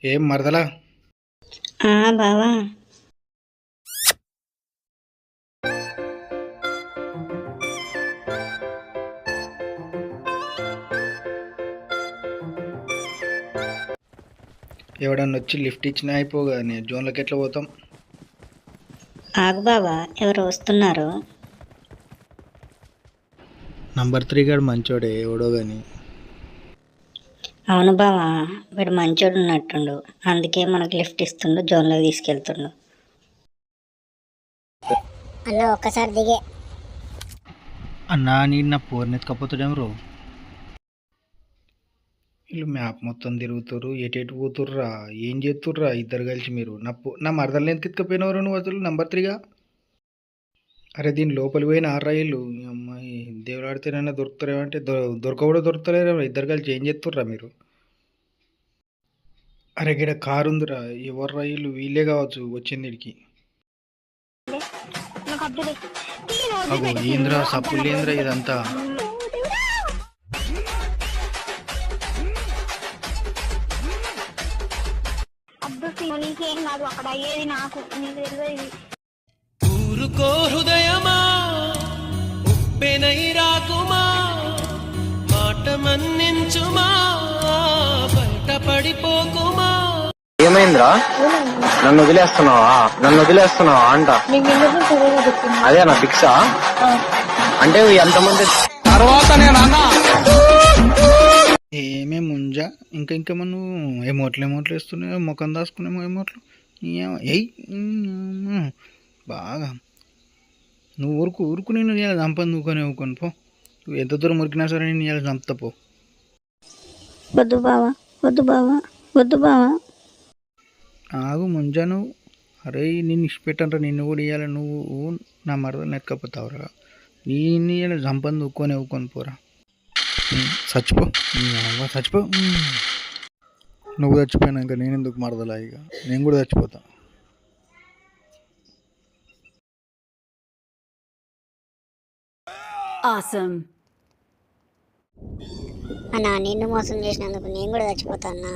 ఏం మరదలా? బావా. ఎవడన్నా వచ్చి లిఫ్ట్ ఇచ్చినా అయిపోగా నేను జోన్లోకి ఎట్లా పోతాం? ఆగు బావా, ఎవరు వస్తున్నారు? నంబర్ 3 గాడు మంచోడే ఎవడో కానీ. అవును బావా, వీడు మంచోడు ఉన్నట్టుండు, అందుకే మనకు లిఫ్ట్ ఇస్తుండు, జోన్లో తీసుకెళ్తుండు. అన్న ఒక్కసారి దిగే. అన్నా నేను నా పోరుని ఎత్తుకపోతాడేం రో. వీళ్ళు మ్యాప్ మొత్తం తిరుగుతారు, ఎటు పోతుర్రా, ఏం చేస్తుర్రా ఇద్దరు కలిసి మీరు? నా మరదల్ని ఎందుకు ఎత్తుకపోయినవరు నువ్వు అసలు నంబర్ 3గా? అరే దీని లోపలి పోయిన ఆర్రాయిలు అమ్మాయి దేవులాడితేనైనా దొరుకుతారేమంటే దొరక కూడా దొరుకుతలేరు. ఇద్దరు కలిసి ఏం చేస్తుర్రా మీరు? అరే గిడ కారు ఉందిరా, ఎవరు రైలు? వీళ్ళే కావచ్చు వచ్చింది ఇడికి. అగో ఏంద్రా సప్పులేంద్రా ఇదంతా? నీకేం కాదు, అక్కడ అయ్యేది నాకు, నీకు తెలియదు. ఊరుకో హృదయమా, ఉప్పెనై రాకుమా, మాట మన్నించుమా, బయట పడిపోకుమా. ఏమైందిరా? నన్ను వదిలేస్తున్నావా అంట. అదే నా ఫిక్సా అంటే ఎంతమంది తర్వాత ఏమే ముంజా ఇంకా నువ్వు ఎమోట్లు వేస్తున్నావు, ముఖం దాచుకునేమో ఎమోట్లు. ఎయ్ బాగా నువ్వు ఊరుకు నేను ఇలా చంపని ఊకొని పో. నువ్వు ఎంత దూరం ఉరికినా సరే నేను ఇలా చంపుతా పో. వద్దు బావా. ఆగు ముంజా నువ్వు. అరే నిన్ను ఇష్టపెట్టంరా, నిన్ను కూడా ఇవ్వాలి. నువ్వు నా మరదలు నెక్కపోతావురా. నేను ఇలా చంపని ఊకొని పోరా. చచ్చిపో నువ్వు చచ్చిపోయినాక నేను ఎందుకు మరదలా? ఇక నేను కూడా చచ్చిపోతా. అన్నా నిన్ను మోసం చేసినందుకు నేను కూడా చచ్చిపోతా అన్నా.